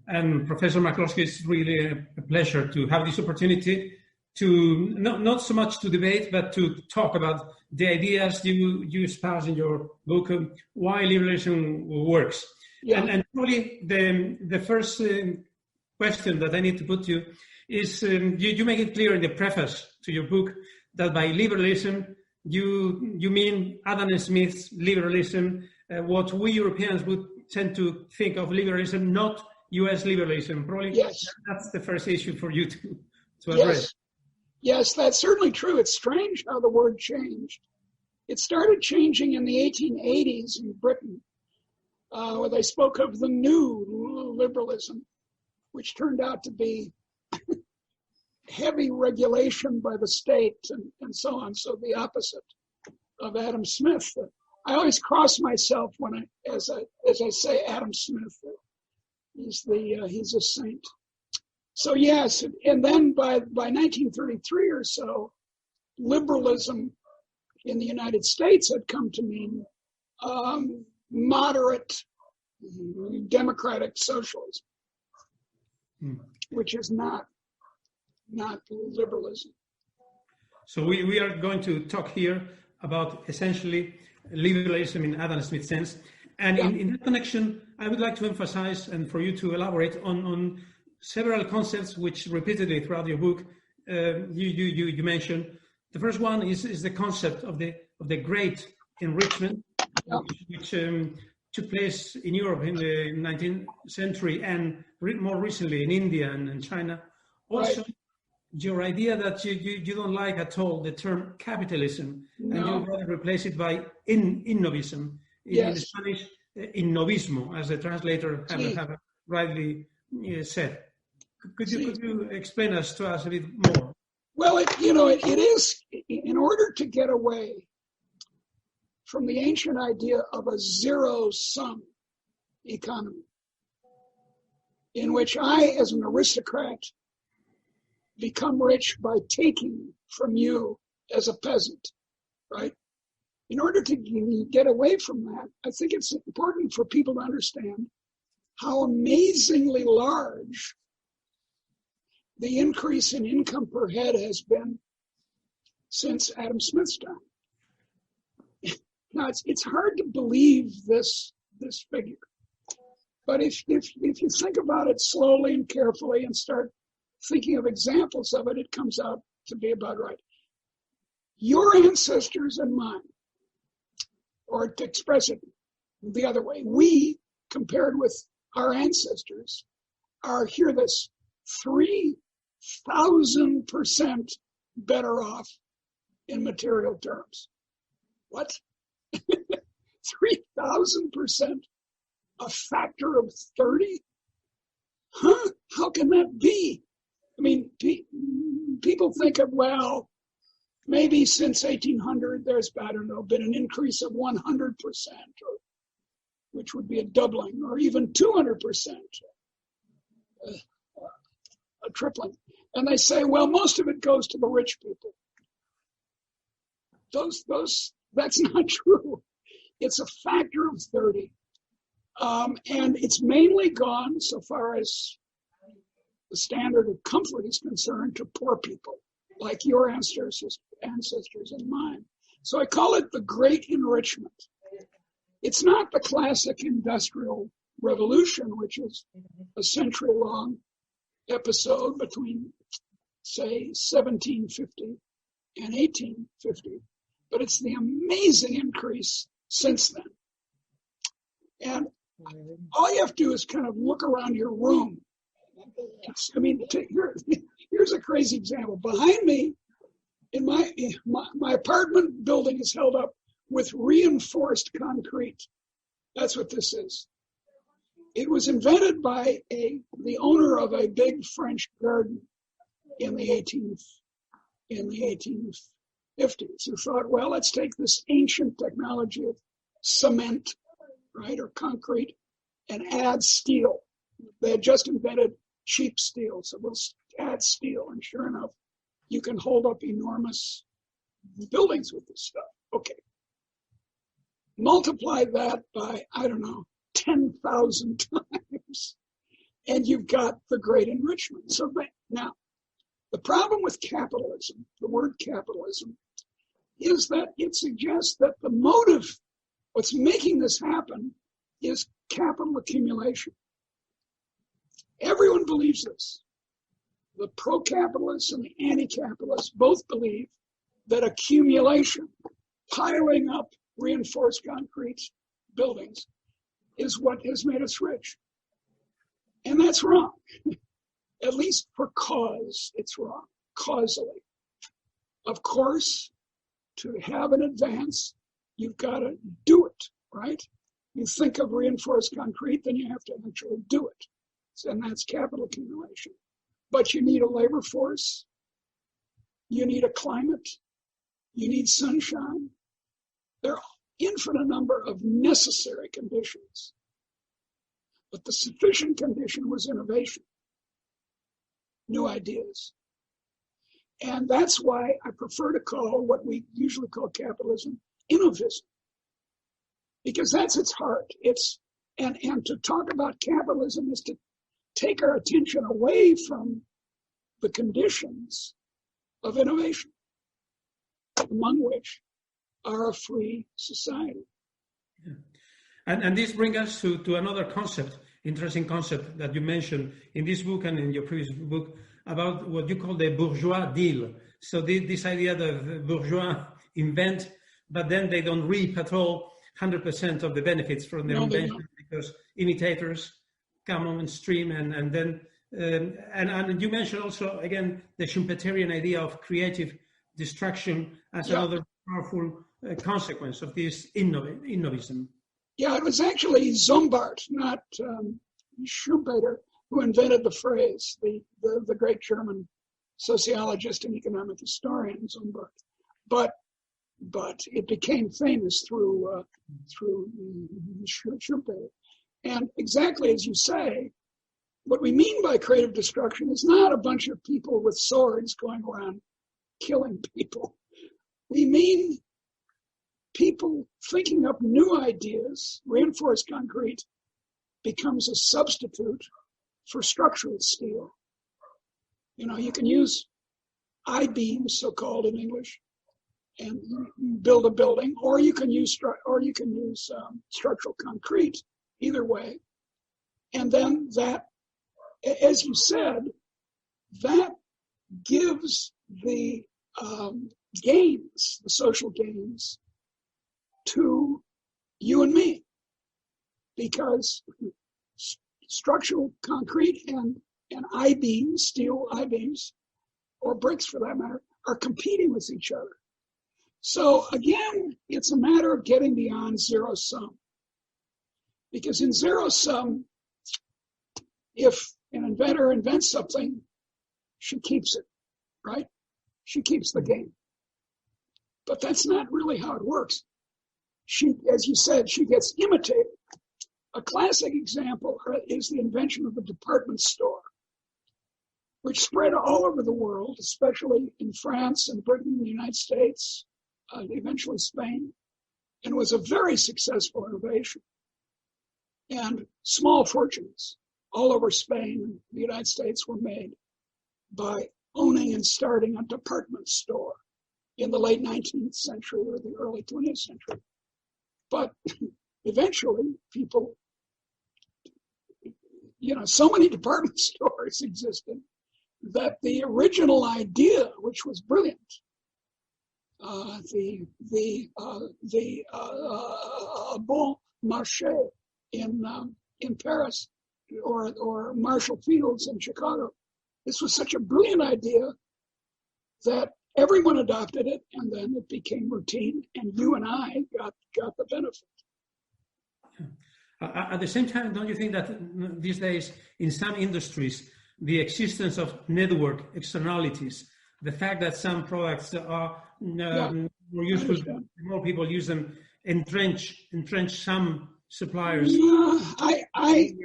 And Professor McCloskey, it's really a pleasure to have this opportunity to not so much to debate, but to talk about the ideas you espouse in your book, Why Liberalism Works. Yeah. And probably the first question that I need to put to you is, you make it clear in the preface to your book that by liberalism, you mean Adam Smith's liberalism, what we Europeans would tend to think of liberalism, not U.S. liberalism. Probably yes. That's the first issue for you to address. Yes, that's certainly true. It's strange how the word changed. It started changing in the 1880s in Britain, where they spoke of the new liberalism, which turned out to be heavy regulation by the state and so on. So the opposite of Adam Smith. I always cross myself when as I say Adam Smith. He's a saint. So yes, and then by 1933 or so, liberalism in the United States had come to mean moderate democratic socialism, which is not liberalism. So we are going to talk here about essentially liberalism in Adam Smith's sense. And in that connection, I would like to emphasize and for you to elaborate on several concepts which repeatedly throughout your book you mentioned. The first one is the concept of the great enrichment, which took place in Europe in the 19th century and more recently in India and China. Also, right. Your idea that you don't like at all the term capitalism, and you rather replace it by innovism. In Spanish, innovismo, as the translator have rightly said. Could you explain to us a bit more? Well, it is, in order to get away from the ancient idea of a zero-sum economy, in which I, as an aristocrat, become rich by taking from you as a peasant, right? In order to get away from that, I think it's important for people to understand how amazingly large the increase in income per head has been since Adam Smith's time. Now, it's hard to believe this figure, but if you think about it slowly and carefully and start thinking of examples of it, it comes out to be about right. Your ancestors and mine, or to express it the other way, we, compared with our ancestors, are, hear this, 3,000% better off in material terms. What? 3,000%? A factor of 30? Huh? How can that be? I mean, people think of, well, maybe since 1800, there's, I don't know, been an increase of 100%, or, which would be a doubling, or even 200%, a tripling. And they say, well, most of it goes to the rich people. That's not true. It's a factor of 30. And it's mainly gone, so far as the standard of comfort is concerned, to poor people, like your ancestors and mine. So I call it the Great Enrichment. It's not the classic Industrial Revolution, which is a century-long episode between, say, 1750 and 1850, but it's the amazing increase since then. And all you have to do is kind of look around your room. Here's a crazy example. Behind me, in my apartment building is held up with reinforced concrete. That's what this is. It was invented by the owner of a big French garden in the 1850s, who thought, well, let's take this ancient technology of cement, right, or concrete, and add steel. They had just invented cheap steel, so we'll add steel, and sure enough, you can hold up enormous buildings with this stuff. Okay. Multiply that by, 10,000 times, and you've got the great enrichment. So now, the problem with capitalism, the word capitalism, is that it suggests that the motive, what's making this happen, is capital accumulation. Everyone believes this. The pro-capitalists and the anti-capitalists both believe that accumulation, piling up reinforced concrete buildings, is what has made us rich. And that's wrong. At least for cause, it's wrong, causally. Of course, to have an advance, you've got to do it, right? You think of reinforced concrete, then you have to actually do it. And that's capital accumulation. But you need a labor force. You need a climate. You need sunshine. There are infinite number of necessary conditions. But the sufficient condition was innovation, new ideas. And that's why I prefer to call what we usually call capitalism innovism, because that's its heart. And to talk about capitalism is to take our attention away from the conditions of innovation, among which are a free society. Yeah. And this brings us to another concept, interesting concept that you mentioned in this book and in your previous book about what you call the bourgeois deal. So this idea that the bourgeois invent, but then they don't reap at all 100% of the benefits from their invention because imitators come on stream and then and you mentioned also again the Schumpeterian idea of creative destruction as another powerful consequence of this innovism. Yeah, it was actually Zombart, not Schumpeter, who invented the phrase, the great German sociologist and economic historian Zombart. But it became famous through Schumpeter. And exactly as you say, what we mean by creative destruction is not a bunch of people with swords going around killing people. We mean people thinking up new ideas. Reinforced concrete becomes a substitute for structural steel. You know, you can use I-beams, so-called in English, and build a building, or you can use structural concrete. Either way, and then that, as you said, that gives the gains, the social gains, to you and me, because structural concrete and I-beams, steel I-beams, or bricks for that matter, are competing with each other. So again, it's a matter of getting beyond zero sum. Because in zero sum, if an inventor invents something, she keeps it, right? She keeps the gain. But that's not really how it works. She, as you said, she gets imitated. A classic example is the invention of the department store, which spread all over the world, especially in France and Britain and the United States, eventually Spain, and was a very successful innovation. And small fortunes all over Spain and the United States were made by owning and starting a department store in the late 19th century or the early 20th century. But eventually people, so many department stores existed that the original idea, which was brilliant, the Bon Marché in Paris or Marshall Fields in Chicago. This was such a brilliant idea that everyone adopted it, and then it became routine, and you and I got the benefit. At the same time, don't you think that these days in some industries, the existence of network externalities, the fact that some products are more useful, more people use them, entrench some suppliers. I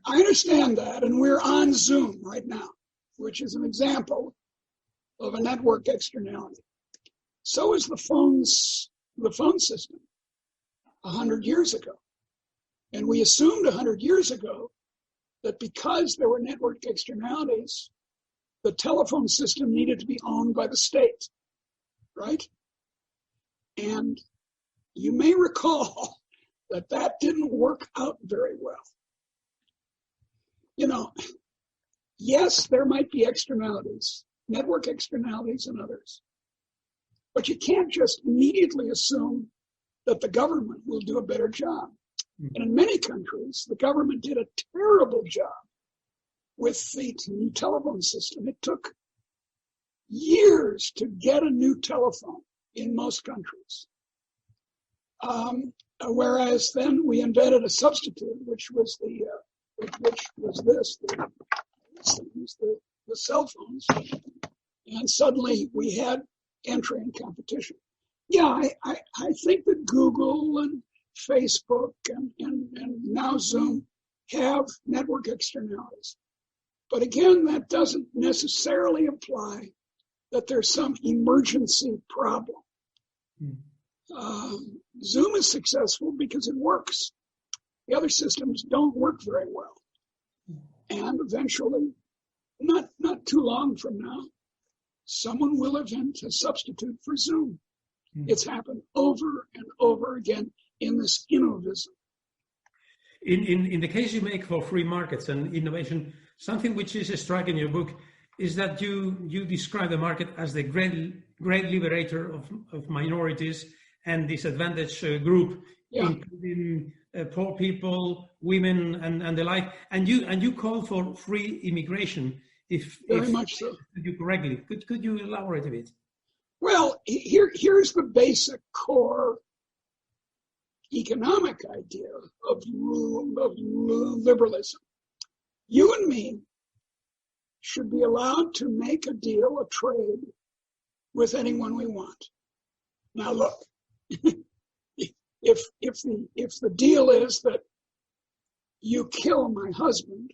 understand that, and we're on Zoom right now, which is an example of a network externality. So is the phone system 100 years ago. And we assumed 100 years ago that because there were network externalities, the telephone system needed to be owned by the state, right? And you may recall that that didn't work out very well. You know, yes, there might be externalities, network externalities and others, but you can't just immediately assume that the government will do a better job. And in many countries, the government did a terrible job with the new telephone system. It took years to get a new telephone in most countries. Whereas then we invented a substitute, which was the cell phones, and suddenly we had entry and competition. Yeah, I think that Google and Facebook and now Zoom have network externalities. But again, that doesn't necessarily imply that there's some emergency problem. Zoom is successful because it works. The other systems don't work very well. And eventually, not too long from now, someone will invent a substitute for Zoom. It's happened over and over again in this innovism. In the case you make for free markets and innovation, something which is striking in your book is that you describe the market as the great liberator of minorities and disadvantaged group, including poor people, women, and the like. And you call for free immigration. Very much so. You correctly. Could you elaborate a bit? Well, here's the basic core economic idea of liberalism. You and me should be allowed to make a deal, a trade, with anyone we want. Now look, if the deal is that you kill my husband,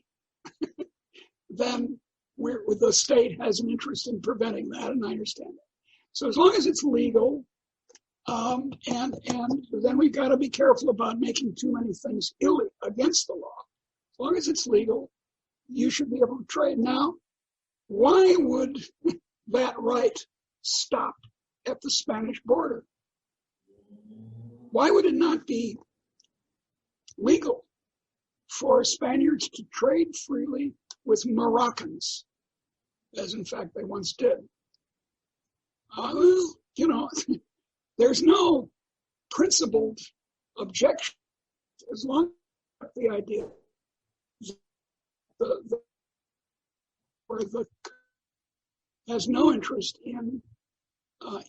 then the state has an interest in preventing that, and I understand that. So as long as it's legal, and then we've got to be careful about making too many things against the law. As long as it's legal, you should be able to trade. Now, why would that right stop at the Spanish border? Why would it not be legal for Spaniards to trade freely with Moroccans, as in fact they once did? There's no principled objection as long as the idea has no interest in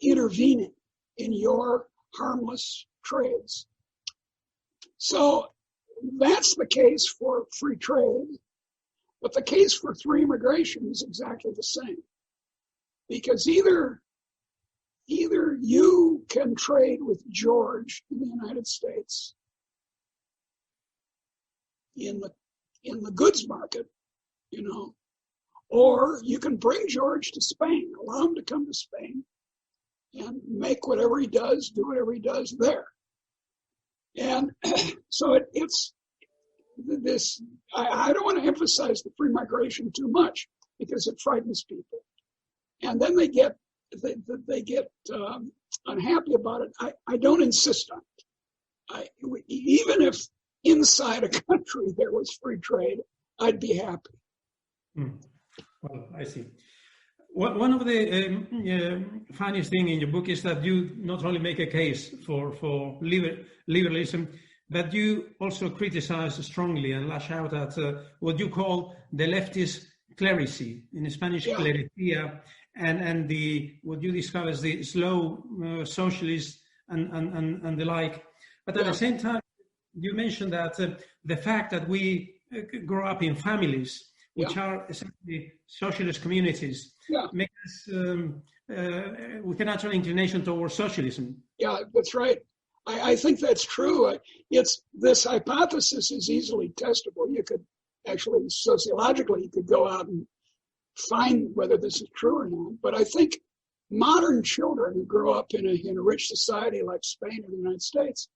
intervening in your harmless trades. So that's the case for free trade, but the case for free immigration is exactly the same, because either you can trade with George in the United States in the goods market, or you can bring George to Spain, allow him to come to Spain and make whatever he does, do whatever he does there. And so it's this, I don't want to emphasize the free migration too much because it frightens people. And then they get unhappy about it. I don't insist on it. Even if inside a country there was free trade, I'd be happy. Well, I see. One of the funniest thing in your book is that you not only make a case for liberalism, but you also criticize strongly and lash out at what you call the leftist clerisy, in Spanish, clerecía, and what you describe as the slow socialists and the like. But at the same time, you mentioned that the fact that we grow up in families which are essentially socialist communities make us with a natural inclination towards socialism. Yeah, that's right. I think that's true. This hypothesis is easily testable. You could actually, sociologically, you could go out and find whether this is true or not. But I think modern children who grow up in a rich society like Spain or the United States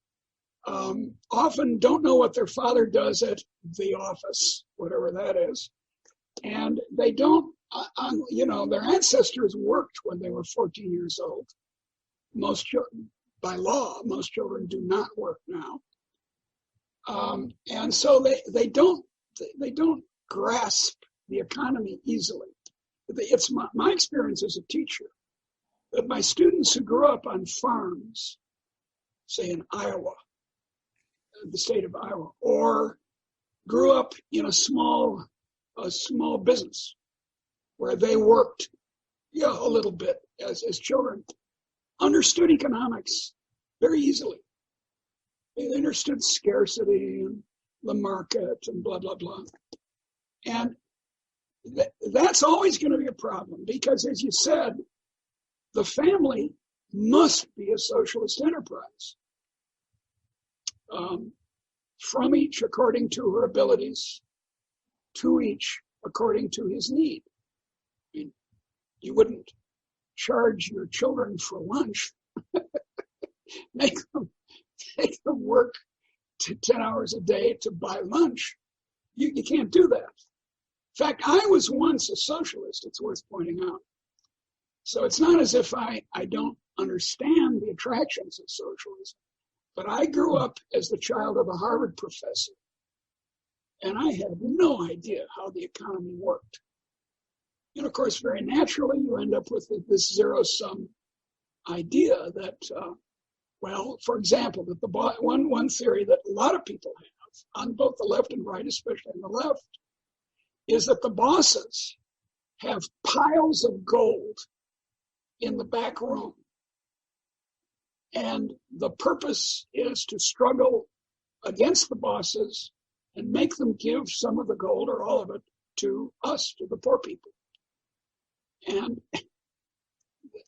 often don't know what their father does at the office, whatever that is. And they don't, their ancestors worked when they were 14 years old. Most children, by law, most children do not work now. And so they don't grasp the economy easily. It's my experience as a teacher that my students who grew up on farms, say in Iowa, the state of Iowa, or grew up in a small business where they worked a little bit as children, understood economics very easily. They understood scarcity and the market and blah, blah, blah. And that's always going to be a problem because, as you said, the family must be a socialist enterprise. From each according to her abilities, to each according to his need. I mean, you wouldn't charge your children for lunch, make them work 10 hours a day to buy lunch. You can't do that. In fact, I was once a socialist, it's worth pointing out. So it's not as if I don't understand the attractions of socialism, but I grew up as the child of a Harvard professor, and I had no idea how the economy worked. And of course, very naturally, you end up with this zero-sum idea that, for example, that the one theory that a lot of people have, on both the left and right, especially on the left, is that the bosses have piles of gold in the back room. And the purpose is to struggle against the bosses and make them give some of the gold or all of it to us, to the poor people. And,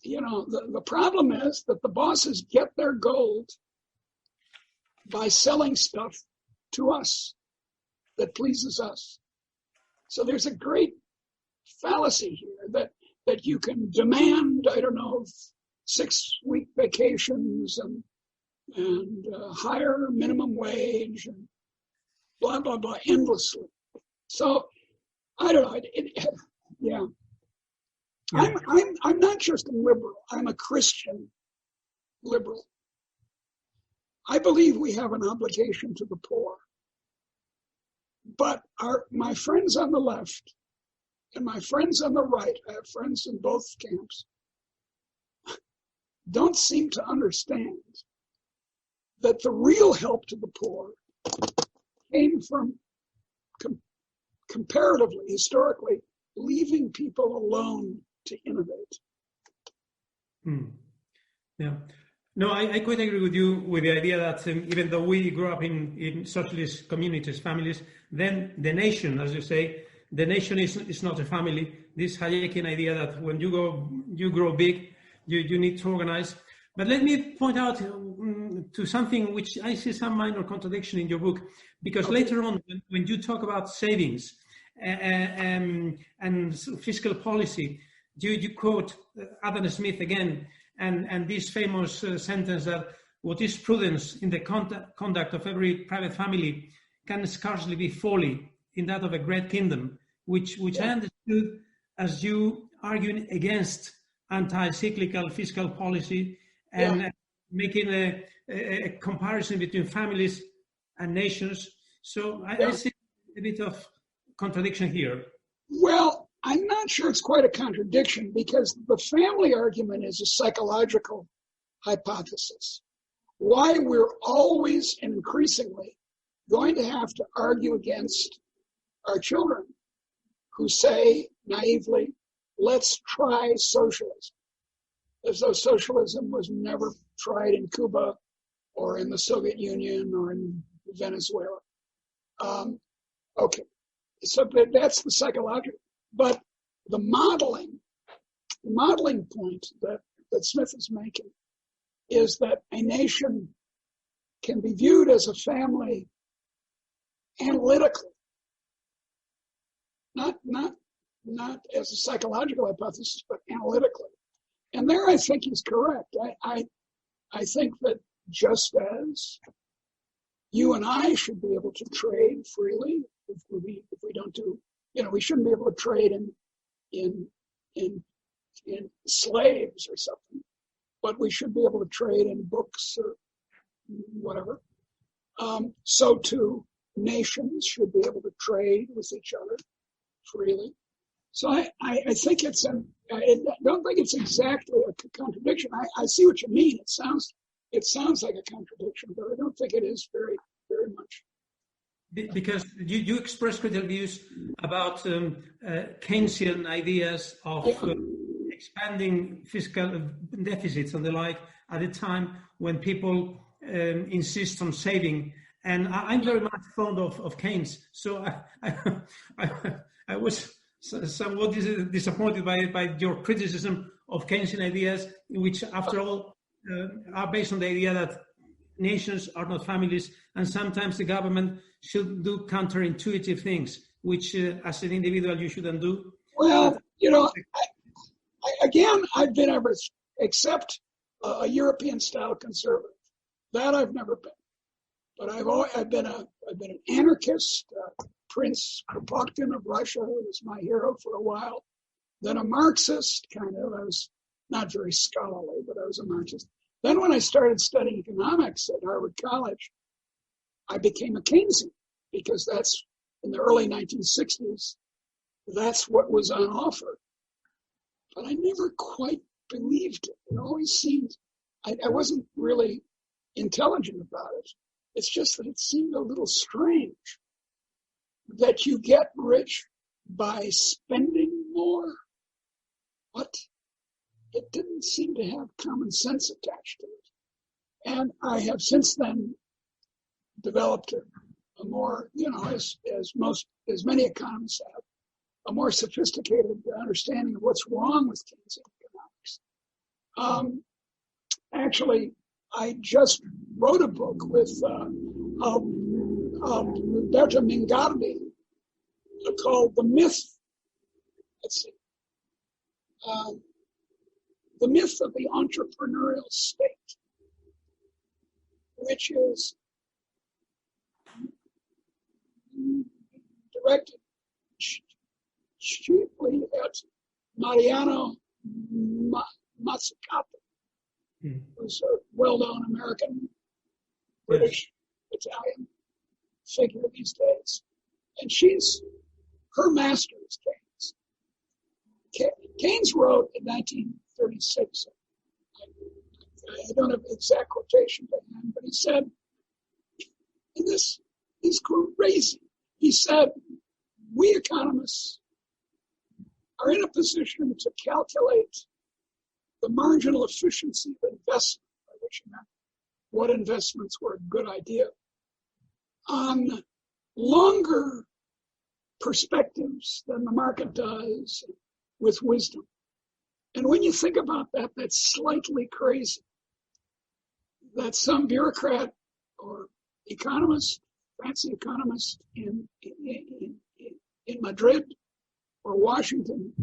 the problem is that the bosses get their gold by selling stuff to us that pleases us. So there's a great fallacy here that you can demand, 6-week vacations and higher minimum wage and blah, blah, blah, endlessly. So, I don't know, yeah. I'm not just a liberal, I'm a Christian liberal. I believe we have an obligation to the poor. But my friends on the left and my friends on the right, I have friends in both camps, don't seem to understand that the real help to the poor came from comparatively, historically, leaving people alone to innovate. Yeah. No, I quite agree with you with the idea that even though we grew up in socialist communities, families, then the nation, as you say, the nation is not a family. This Hayekian idea that when you grow big, you need to organize. But let me point out to something which I see some minor contradiction in your book, because later on, when you talk about savings and fiscal policy, you quote Adam Smith again, and this famous sentence that what is prudence in the conduct of every private family can scarcely be folly in that of a great kingdom, which I understood as you arguing against anti-cyclical fiscal policy and making a comparison between families and nations. So I see a bit of contradiction here. Well, I'm not sure it's quite a contradiction because the family argument is a psychological hypothesis. Why we're always and increasingly going to have to argue against our children who say naively, let's try socialism, as though socialism was never tried in Cuba or in the Soviet Union or in Venezuela. Okay, so that's the psychological. But the modeling point that Smith is making is that a nation can be viewed as a family analytically, not as a psychological hypothesis, but analytically. And there I think he's correct. I think that just as you and I should be able to trade freely. If we don't do, we shouldn't be able to trade in slaves or something, but we should be able to trade in books or whatever. So too, nations should be able to trade with each other freely. So I think I don't think it's exactly a contradiction. I see what you mean. It sounds like a contradiction, but I don't think it is very, very much. Because you express critical views about Keynesian ideas of expanding fiscal deficits and the like at a time when people insist on saving. And I'm very much fond of Keynes. So I was somewhat disappointed by your criticism of Keynesian ideas, which, after all, are based on the idea that nations are not families, and sometimes the government should do counterintuitive things, which as an individual you shouldn't do. Well, I've been except a European-style conservative. That I've never been. But I've been an anarchist. Prince Kropotkin of Russia was my hero for a while. Then a Marxist, kind of. I was not very scholarly, but I was a Marxist. Then when I started studying economics at Harvard College, I became a Keynesian, because that's, in the early 1960s, that's what was on offer. But I never quite believed it. It always seemed, I wasn't really intelligent about it. It's just that it seemed a little strange that you get rich by spending more. But it didn't seem to have common sense attached to it. And I have since then developed a more, as many economists have, a more sophisticated understanding of what's wrong with Keynesian economics. Actually, I just wrote a book with Deirdre Nansen called The Myth. The Myth of the Entrepreneurial State, which is directed chiefly at Mariano Mazzucato, who's a well-known American, British, Italian figure these days. And her master is Keynes. Keynes wrote in 1936, I don't have the exact quotation to hand, but he said, and this is crazy, he said, we economists are in a position to calculate the marginal efficiency of investment, by which he meant what investments were a good idea, on longer perspectives than the market does, with wisdom. And when you think about that, that's slightly crazy. That some bureaucrat or economist, fancy economist in Madrid or Washington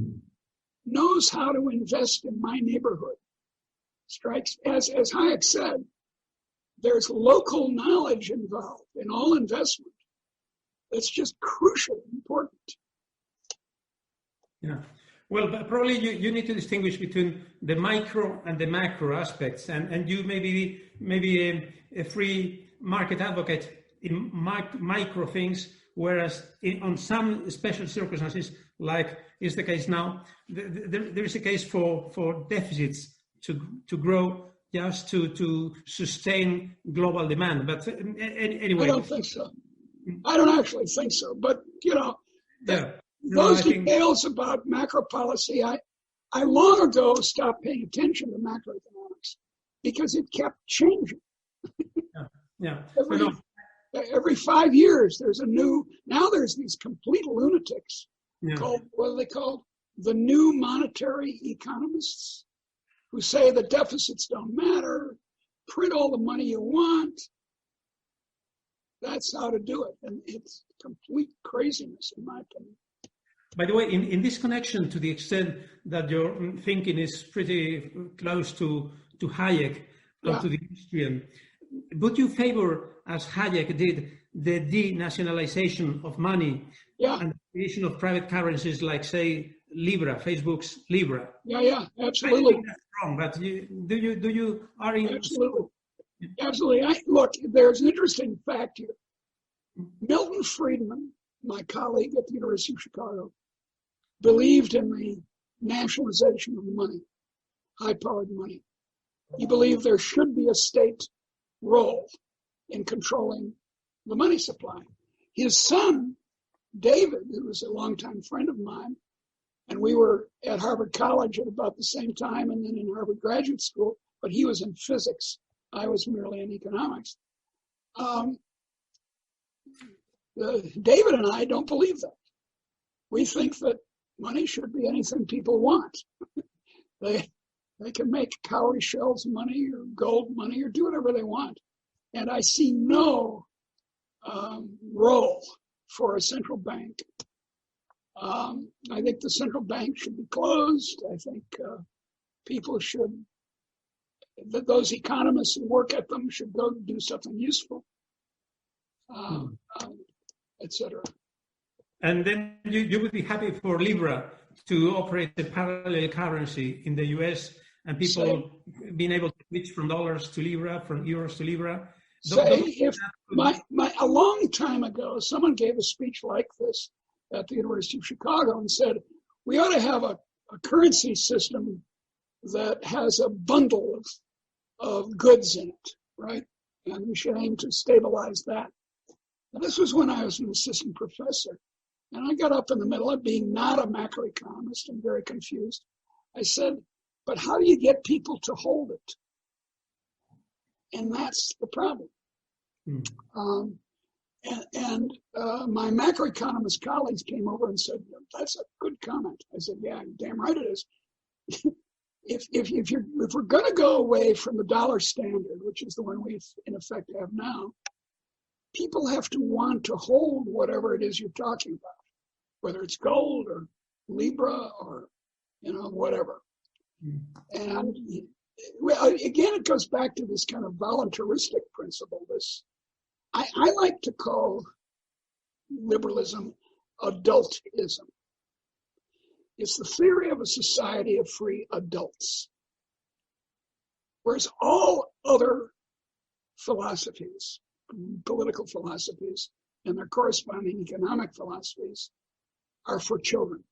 knows how to invest in my neighborhood. Strikes, as Hayek said, there's local knowledge involved in all investment. That's just crucially important. Yeah. Well, but probably you need to distinguish between the micro and the macro aspects, and you may be a free market advocate in micro things, whereas on some special circumstances, like is the case now, there is a case for deficits to grow just to sustain global demand. But anyway, I don't think so. I don't actually think so. But those details about macro policy, I long ago stopped paying attention to macroeconomics because it kept changing. Every 5 years, there's there's these complete lunatics called, what are they called? The new monetary economists, who say the deficits don't matter, print all the money you want. That's how to do it. And it's complete craziness, in my opinion. By the way, in this connection, to the extent that your thinking is pretty close to Hayek, to the Austrian, would you favor, as Hayek did, the denationalization of money and the creation of private currencies like, say, Libra, Facebook's Libra? Yeah, absolutely. I think that's wrong, but do you are in? Absolutely. Look, there's an interesting fact here. Milton Friedman, my colleague at the University of Chicago, believed in the nationalization of money, high-powered money. He believed there should be a state role in controlling the money supply. His son, David, who was a longtime friend of mine, and we were at Harvard College at about the same time and then in Harvard Graduate School, but he was in physics. I was merely in economics. David and I don't believe that. We think that money should be anything people want. They can make cowrie shells money or gold money or do whatever they want. And I see no role for a central bank. I think the central bank should be closed. I think people should, that those economists who work at them should go do something useful, etc. And then you would be happy for Libra to operate a parallel currency in the US and people being able to switch from dollars to Libra, from euros to Libra. If a long time ago, someone gave a speech like this at the University of Chicago and said, we ought to have a currency system that has a bundle of goods in it, right? And we should aim to stabilize that. And this was when I was an assistant professor. And I got up in the middle of being not a macroeconomist and very confused. I said, but how do you get people to hold it? And that's the problem. My macroeconomist colleagues came over and said, that's a good comment. I said, yeah, damn right it is. If we're going to go away from the dollar standard, which is the one we in effect have now, people have to want to hold whatever it is you're talking about, whether it's gold or Libra or, whatever. And again, it goes back to this kind of voluntaristic principle. I like to call liberalism adultism. It's the theory of a society of free adults. Whereas all other philosophies, political philosophies, and their corresponding economic philosophies are for children.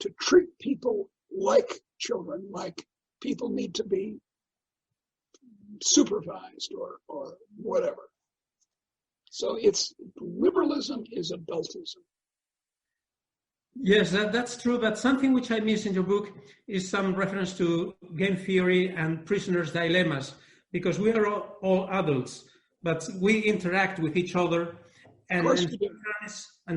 To treat people like children, like people need to be supervised or whatever. So liberalism is adultism. Yes, that's true. But something which I miss in your book is some reference to game theory and prisoners' dilemmas, because we are all adults, but we interact with each other, and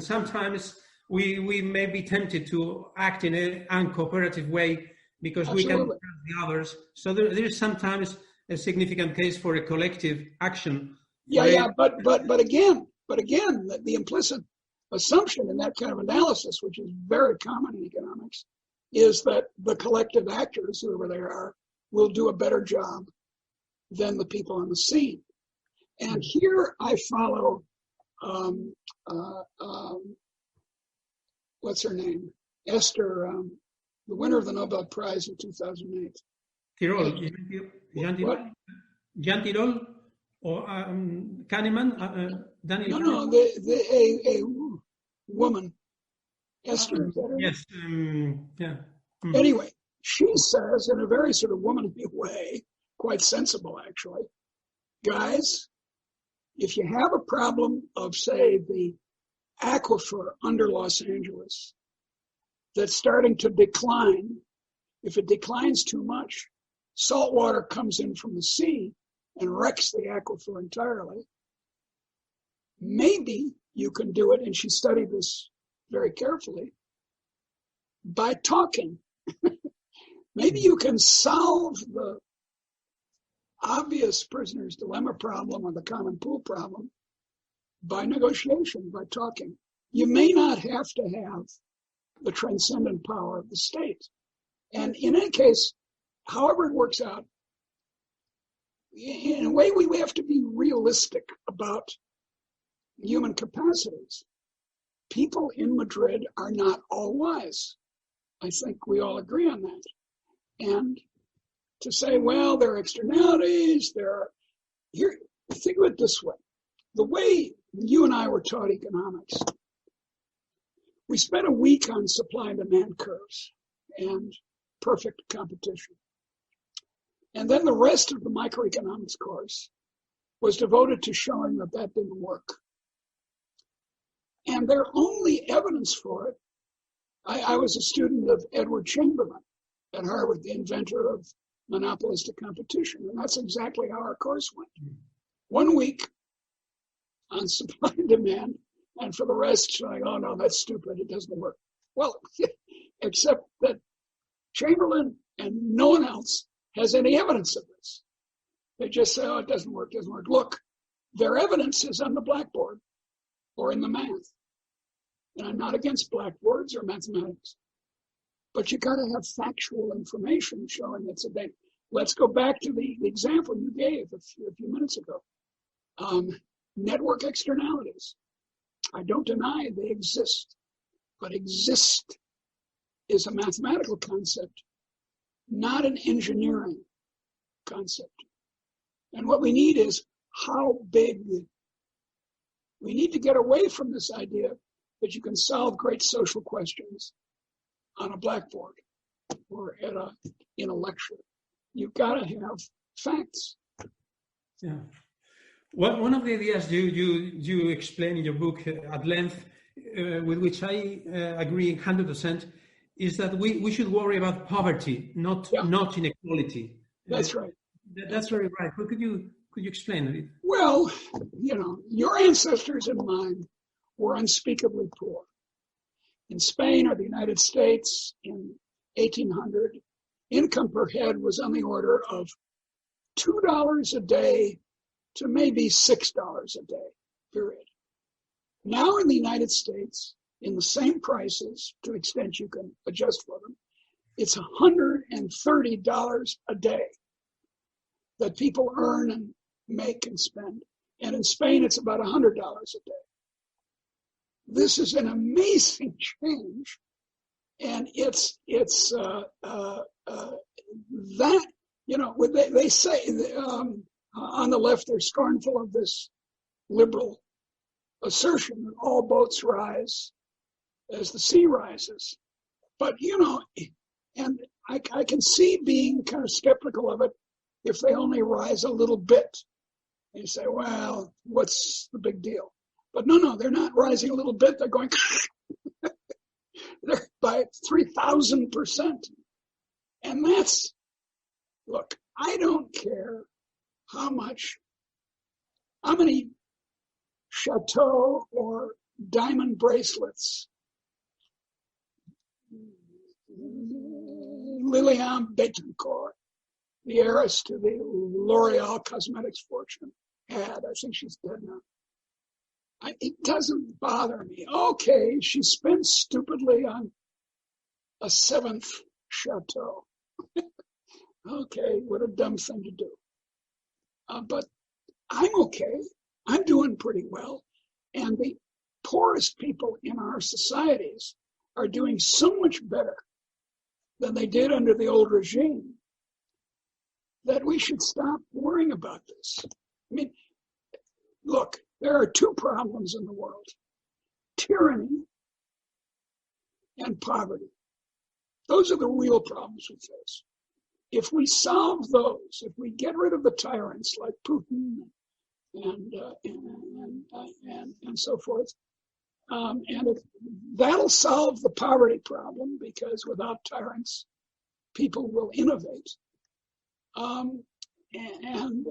sometimes we may be tempted to act in an uncooperative way because we can trust the others. So there is sometimes a significant case for a collective action. But again, the implicit assumption in that kind of analysis, which is very common in economics, is that the collective actors, whoever they are, will do a better job than the people on the scene. And here I follow, what's her name? Esther, the winner of the Nobel Prize in 2008. Jean Tirole or Kahneman? Daniel? No, a woman. Esther. Yes. Anyway, she says in a very sort of womanly way, quite sensible actually, guys, if you have a problem of, say, the aquifer under Los Angeles that's starting to decline, if it declines too much, salt water comes in from the sea and wrecks the aquifer entirely. Maybe you can do it, and she studied this very carefully, by talking. Maybe you can solve the obvious prisoner's dilemma problem or the common pool problem by negotiation, by talking. You may not have to have the transcendent power of the state. And in any case, however it works out, in a way, we have to be realistic about human capacities. People in Madrid are not all wise. I think we all agree on that. And to say, well, there are externalities, here, think of it this way. The way you and I were taught economics, we spent a week on supply and demand curves and perfect competition. And then the rest of the microeconomics course was devoted to showing that that didn't work. And their only evidence for it, I was a student of Edward Chamberlain at Harvard, the inventor of monopolistic competition. And that's exactly how our course went. 1 week on supply and demand, and for the rest showing, oh no, that's stupid, it doesn't work. Well, except that Chamberlain and no one else has any evidence of this. They just say, oh, it doesn't work, doesn't work. Look, their evidence is on the blackboard or in the math. And I'm not against blackboards or mathematics, but you got to have factual information showing it's a thing. Let's go back to the example you gave a few minutes ago. Network externalities. I don't deny they exist, but exist is a mathematical concept, not an engineering concept. And what we need is how big. We need to get away from this idea that you can solve great social questions on a blackboard or in a lecture. You've got to have facts. Yeah. Well, one of the ideas you explain in your book at length, with which I agree 100%, is that we should worry about poverty, not inequality. That's right. That's very right. But could you explain it? Well, your ancestors and mine were unspeakably poor. In Spain or the United States in 1800, income per head was on the order of $2 a day to maybe $6 a day, period. Now in the United States, in the same prices, to the extent you can adjust for them, it's $130 a day that people earn and make and spend. And in Spain, it's about $100 a day. This is an amazing change. And it's that, they say on the left, they're scornful of this liberal assertion that all boats rise as the sea rises. But, and I can see being kind of skeptical of it if they only rise a little bit. And you say, well, what's the big deal? But no, they're not rising a little bit. They're going they're by 3,000%. And look, I don't care how many chateau or diamond bracelets Liliane Bettencourt, the heiress to the L'Oreal cosmetics fortune, had. I think she's dead now. It doesn't bother me. Okay, she spent stupidly on a 7th chateau. Okay, what a dumb thing to do. But I'm okay. I'm doing pretty well. And the poorest people in our societies are doing so much better than they did under the old regime that we should stop worrying about this. I mean, look, there are 2 problems in the world: tyranny and poverty. Those are the real problems we face. If we solve those, if we get rid of the tyrants like Putin and so forth, and that'll solve the poverty problem, because without tyrants, people will innovate. And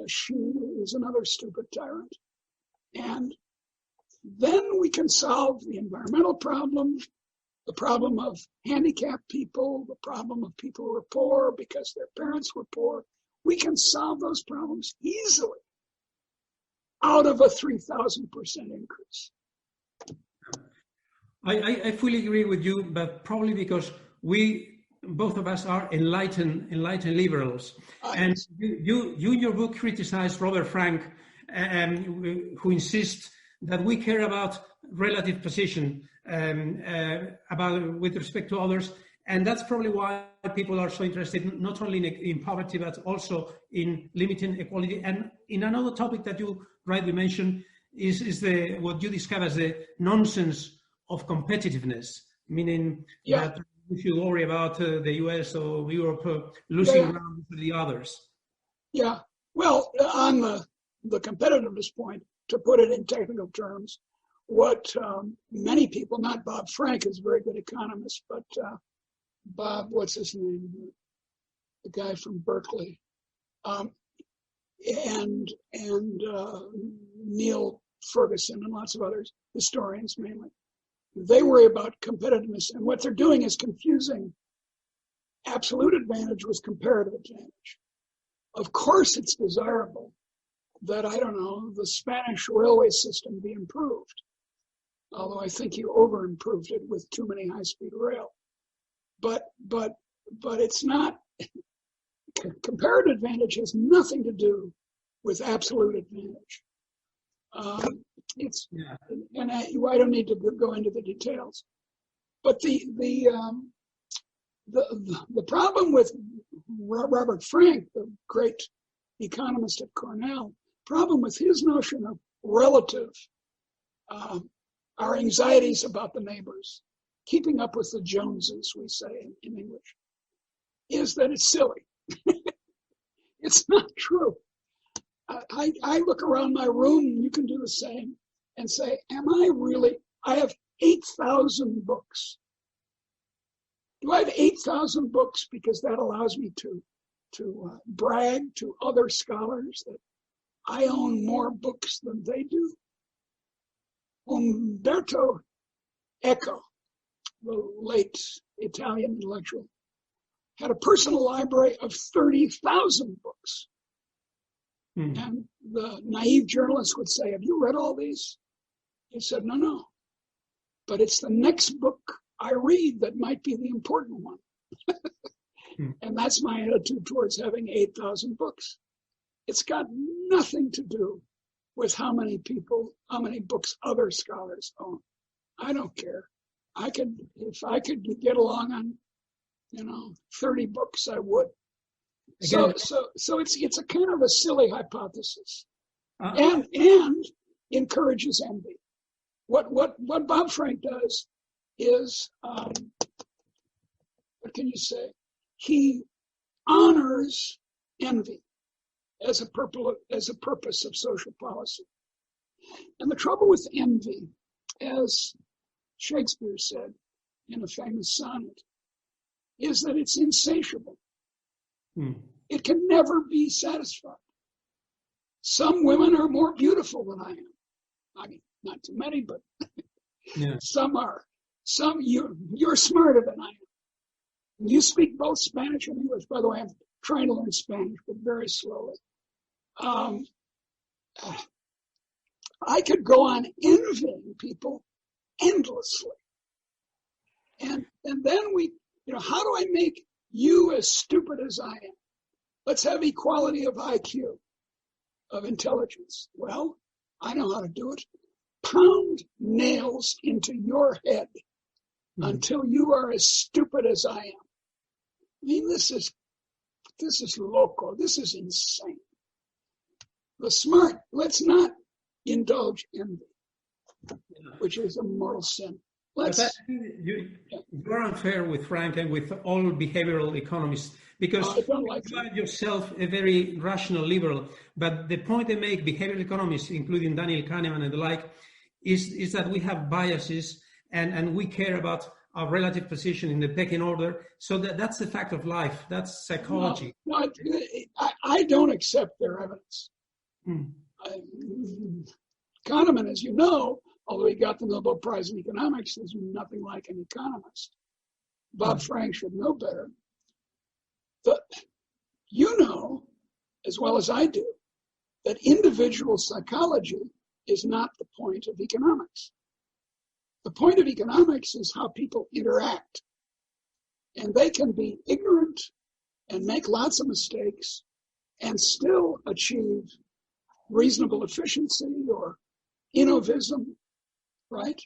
she is another stupid tyrant. And then we can solve the environmental problem, the problem of handicapped people, the problem of people who are poor because their parents were poor. We can solve those problems easily out of a 3,000% increase. I fully agree with you, but probably because we both of us are enlightened liberals. And you in your book criticize Robert Frank, who insists that we care about relative position with respect to others. And that's probably why people are so interested not only in poverty, but also in limiting equality. And in another topic that you rightly mentioned is what you describe as the nonsense of competitiveness, meaning that we should worry about the US or Europe losing ground to the others. Yeah. Well, on the competitiveness point, to put it in technical terms, what many people, not Bob Frank is a very good economist, but Bob, what's his name? The guy from Berkeley, and Neil Ferguson and lots of others, historians mainly. They worry about competitiveness, and what they're doing is confusing absolute advantage with comparative advantage. Of course, it's desirable that, I don't know, the Spanish railway system be improved, although I think you over-improved it with too many high-speed rail. But it's not, comparative advantage has nothing to do with absolute advantage. And I don't need to go into the details. But the problem with Robert Frank, the great economist at Cornell, problem with his notion of relative, our anxieties about the neighbors, keeping up with the Joneses, we say in English, is that it's silly. It's not true. I look around my room, and you can do the same, and say, I have 8,000 books. Do I have 8,000 books because that allows me to brag to other scholars that I own more books than they do? Umberto Eco, the late Italian intellectual, had a personal library of 30,000 books. And the naive journalist would say, have you read all these? He said, no. But it's the next book I read that might be the important one. And that's my attitude towards having 8,000 books. It's got nothing to do with how many books other scholars own. I don't care. If I could get along on, 30 books, I would. So it's a kind of a silly hypothesis, and encourages envy. What Bob Frank does is, what can you say? He honors envy as a purpose of social policy. And the trouble with envy, as Shakespeare said in a famous sonnet, is that it's insatiable. It can never be satisfied. Some women are more beautiful than I am. I mean, not too many, but some are. You're smarter than I am. You speak both Spanish and English. By the way, I'm trying to learn Spanish, but very slowly. I could go on envying people endlessly. And then how do I make you as stupid as I am? Let's have equality of IQ, of intelligence. Well, I know how to do it. Pound nails into your head until you are as stupid as I am. I mean, this is loco. This is insane. The smart, let's not indulge envy, which is a mortal sin. You're unfair with Frank and with all behavioral economists because you are yourself a very rational liberal. But the point they make, behavioral economists, including Daniel Kahneman and the like, is that we have biases and we care about our relative position in the pecking order. So that's the fact of life. That's psychology. No, I don't accept their evidence. Kahneman, as you know, although he got the Nobel Prize in economics, is nothing like an economist. Bob Frank should know better. But you know, as well as I do, that individual psychology is not the point of economics. The point of economics is how people interact. And they can be ignorant and make lots of mistakes and still achieve reasonable efficiency or innovism, right?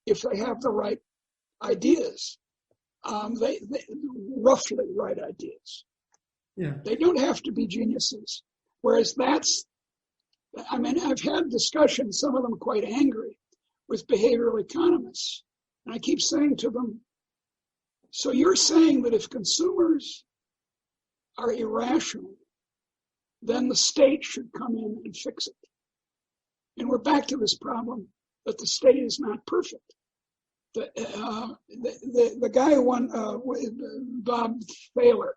If they have the right ideas, they roughly right ideas. Yeah. They don't have to be geniuses. Whereas I've had discussions, some of them quite angry, with behavioral economists. And I keep saying to them, so you're saying that if consumers are irrational, then the state should come in and fix it. And we're back to this problem that the state is not perfect. The guy who won, Bob Thaler,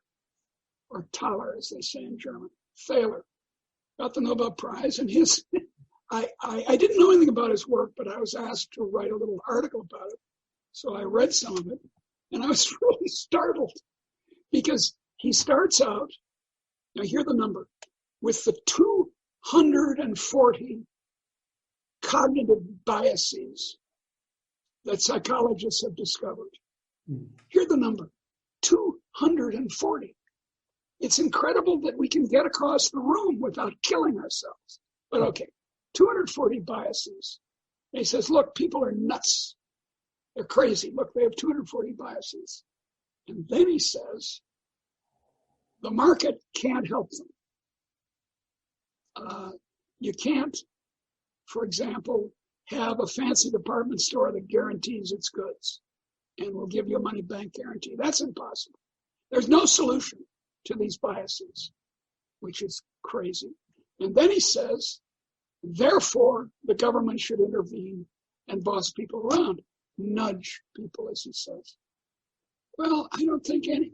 or Thaler as they say in German, Thaler, got the Nobel Prize, and I didn't know anything about his work, but I was asked to write a little article about it. So I read some of it, and I was really startled because he starts out, now hear the number, with the 240 cognitive biases that psychologists have discovered. Hear the number, 240. It's incredible that we can get across the room without killing ourselves. But okay, 240 biases. And he says, look, people are nuts. They're crazy. Look, they have 240 biases. And then he says, the market can't help them. You can't, for example, have a fancy department store that guarantees its goods and will give you a money bank guarantee. That's impossible. There's no solution to these biases, which is crazy. And then he says, therefore, the government should intervene and boss people around, nudge people, as he says. Well, I don't think any.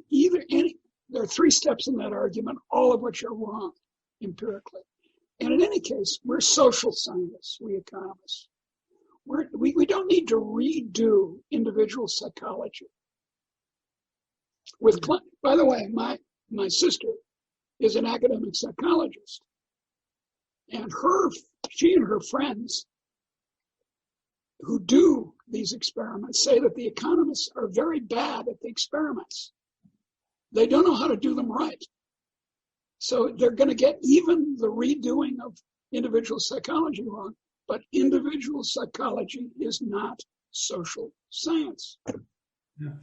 There are three steps in that argument, all of which are wrong empirically. And in any case, we're social scientists, we economists. We don't need to redo individual psychology. By the way, my sister is an academic psychologist, and she and her friends who do these experiments say that the economists are very bad at the experiments. They don't know how to do them right. So they're going to get even the redoing of individual psychology wrong, but individual psychology is not social science. Yeah.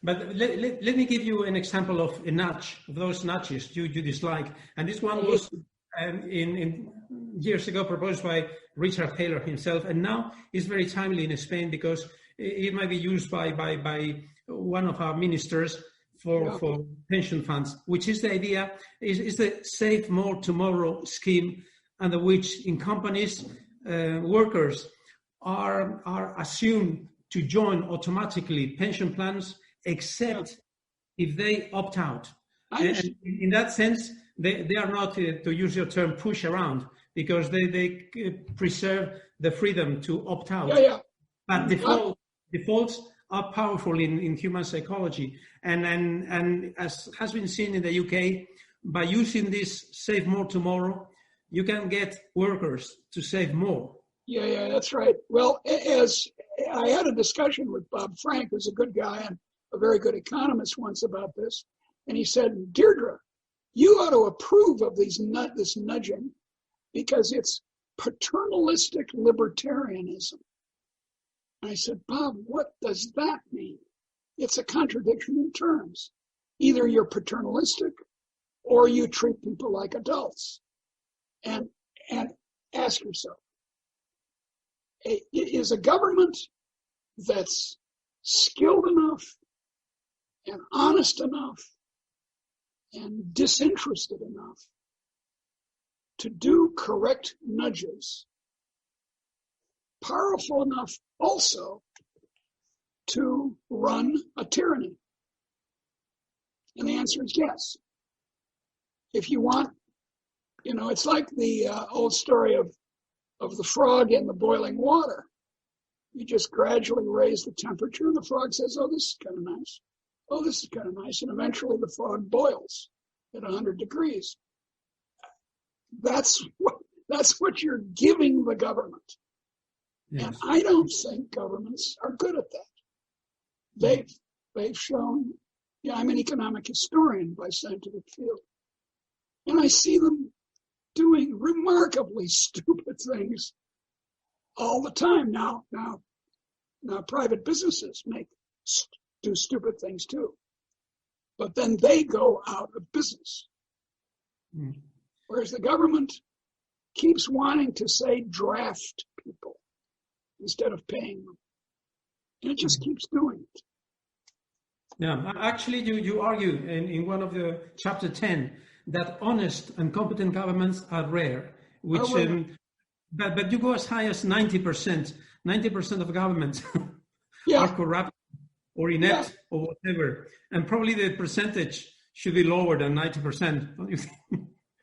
But let me give you an example of a nudge, of those nudges you dislike. And this one was in years ago proposed by Richard Taylor himself, and now is very timely in Spain because it might be used by one of our ministers for pension funds, which is the idea, is the Save More Tomorrow scheme, under which in companies, workers are assumed to join automatically pension plans, except if they opt out. And in that sense, they are not, to use your term, push around, because they preserve the freedom to opt out. But defaults are powerful in human psychology. And as has been seen in the UK, by using this Save More Tomorrow, you can get workers to save more. Yeah, that's right. Well, as I had a discussion with Bob Frank, who's a good guy and a very good economist, once about this, and he said, Deirdre, you ought to approve of this nudging because it's paternalistic libertarianism. And I said, Bob, what does that mean? It's a contradiction in terms. Either you're paternalistic or you treat people like adults. And ask yourself, is a government that's skilled enough and honest enough and disinterested enough to do correct nudges, powerful enough also to run a tyranny? And the answer is yes. If you want, it's like the old story of the frog in the boiling water. You just gradually raise the temperature, and the frog says, oh, this is kind of nice. Oh, this is kind of nice. And eventually the frog boils at 100 degrees. That's what you're giving the government. Yes. And I don't think governments are good at that. They've shown Yeah, I'm an economic historian by scientific field. And I see them doing remarkably stupid things all the time. Now private businesses do stupid things too. But then they go out of business. Mm. Whereas the government keeps wanting to say draft people instead of paying them. And it just keeps doing it. Yeah, actually, you argue in one of the chapter 10 that honest and competent governments are rare, which but you go as high as 90%. 90% of governments are corrupt or inept or whatever, and probably the percentage should be lower than 90%. Don't you think?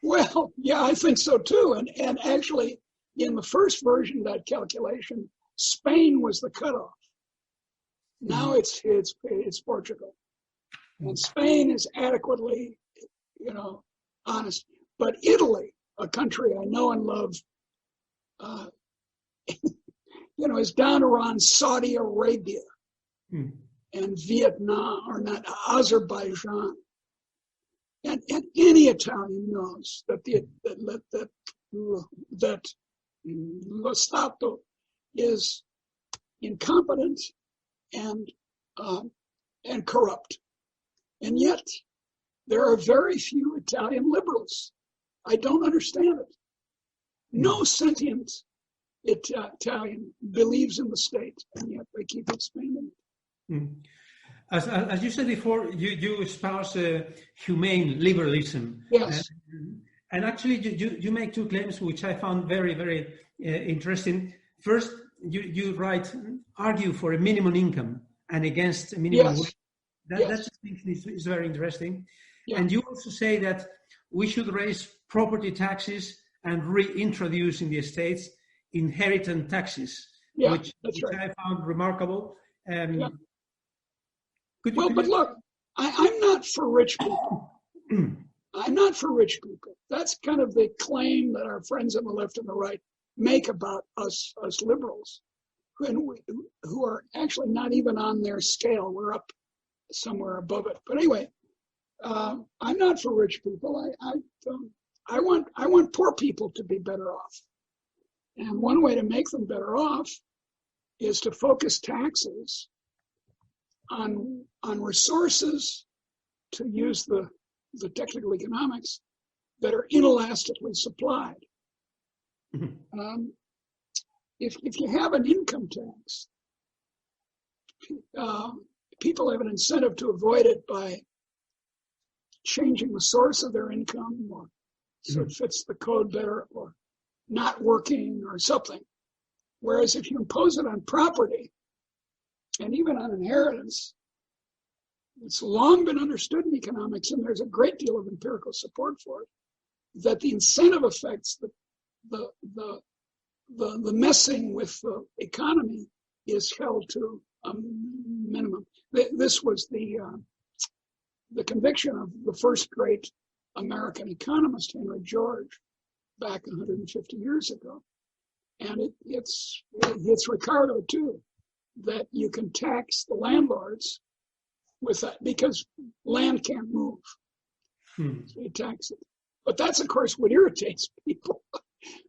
Well, yeah, I think so too. And actually, in the first version of that calculation, Spain was the cutoff. Now it's Portugal, and Spain is adequately, honest. But Italy, a country I know and love, is down around Saudi Arabia and Vietnam, or not Azerbaijan, and any Italian knows that lo Stato is incompetent and corrupt. And yet, there are very few Italian liberals. I don't understand it. No sentient Italian believes in the state, and yet they keep expanding it. As you said before, you espouse humane liberalism. Yes. And actually, you make two claims which I found very, very interesting. First, you argue for a minimum income and against a minimum wage. That distinction is very interesting. Yeah. And you also say that we should raise property taxes and reintroduce in the States inheritance taxes, which I found remarkable. But look, I'm not for rich people. I'm not for rich people. That's kind of the claim that our friends on the left and the right make about us liberals, who are actually not even on their scale. We're up somewhere above it. But anyway, I'm not for rich people. I want poor people to be better off. And one way to make them better off is to focus taxes on resources, to use the technical economics, that are inelastically supplied. Mm-hmm. If you have an income tax, people have an incentive to avoid it by changing the source of their income, or so it fits the code better, or not working or something. Whereas if you impose it on property and even on inheritance, it's long been understood in economics, and there's a great deal of empirical support for it, that the incentive effects, the messing with the economy is held to a minimum. This was the conviction of the first great American economist, Henry George, back 150 years ago. And it's Ricardo too, that you can tax the landlords with that, because land can't move. So you tax it. But that's, of course, what irritates people.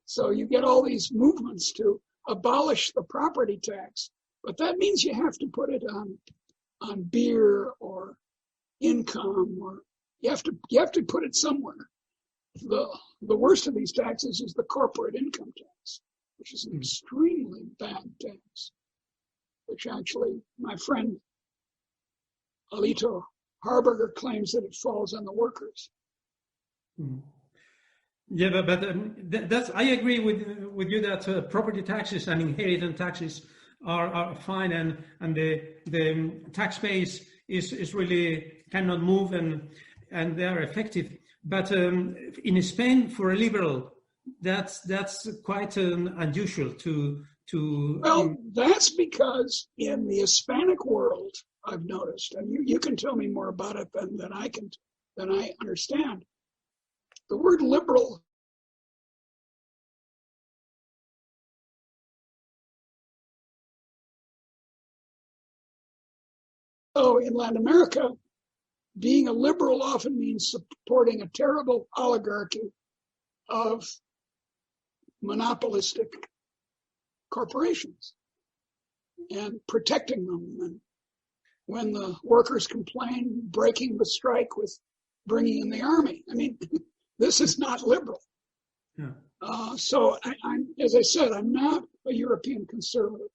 So you get all these movements to abolish the property tax, but that means you have to put it on beer or income, or you have to put it somewhere. The worst of these taxes is the corporate income tax, which is an extremely bad tax, which actually my friend Alito Harberger claims that it falls on the workers. Yeah, but that's, I agree with you that property taxes and inheritance taxes are fine, and the tax base is really cannot move, and they are effective. But in Spain, for a liberal, that's quite unusual to. Well, that's because in the Hispanic world, I've noticed, and you can tell me more about it than I understand. The word liberal in Latin America, being a liberal often means supporting a terrible oligarchy of monopolistic corporations and protecting them. And when the workers complain, breaking the strike with bringing in the army. I mean, this is not liberal. Yeah. So I'm, as I said, I'm not a European conservative.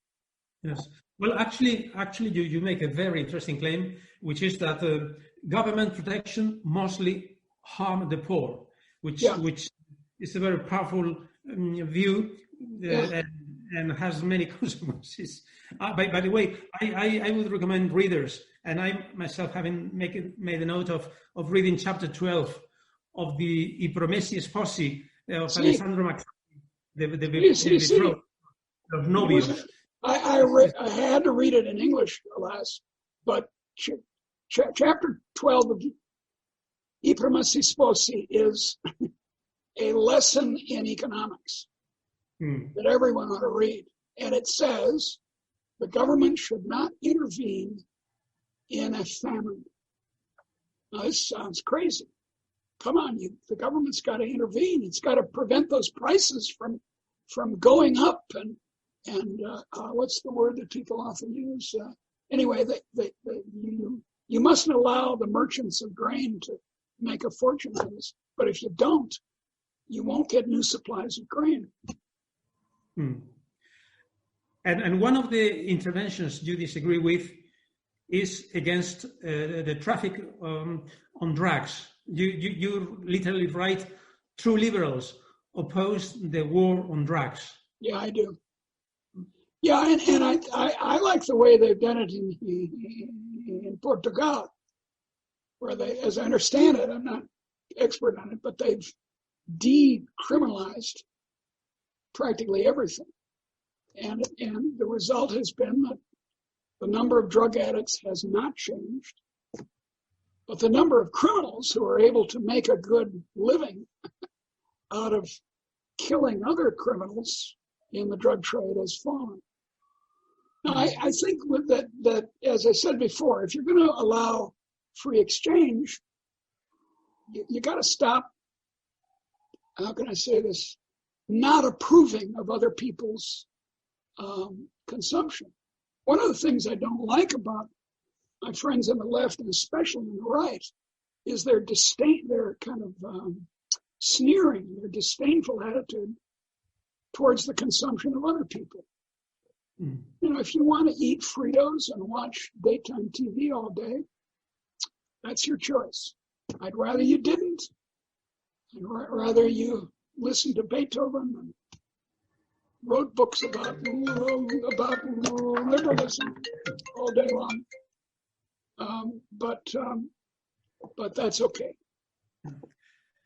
Yes. Well, actually, you make a very interesting claim, which is that government protection mostly harm the poor, which is a very powerful view and has many consequences. By the way, I would recommend readers, and I myself having made a note of reading chapter 12 of the I Promessi Sposi of Alessandro Mazzoni, the betrothed of Novios. I had to read it in English, alas, but chapter 12 of I Promessi Sposi is a lesson in economics that everyone ought to read. And it says the government should not intervene in a famine. Now, this sounds crazy. Come on, the government's got to intervene. It's got to prevent those prices from going up and what's the word that people often use? Anyway, you mustn't allow the merchants of grain to make a fortune on this. But if you don't, you won't get new supplies of grain. And one of the interventions you disagree with is against the traffic on drugs. You literally write, true liberals oppose the war on drugs. Yeah, I do. Yeah, and I like the way they've done it in Portugal, where they, as I understand it, I'm not expert on it, but they've decriminalized practically everything. And the result has been that the number of drug addicts has not changed, but the number of criminals who are able to make a good living out of killing other criminals in the drug trade has fallen. Now, I think with that, as I said before, if you're going to allow free exchange, you got to stop, how can I say this, not approving of other people's consumption. One of the things I don't like about my friends on the left, and especially on the right, is their disdain, their kind of sneering, their disdainful attitude towards the consumption of other people. You know, if you want to eat Fritos and watch daytime TV all day, that's your choice. I'd rather you didn't. I'd rather you listened to Beethoven and wrote books about liberalism all day long. But that's okay.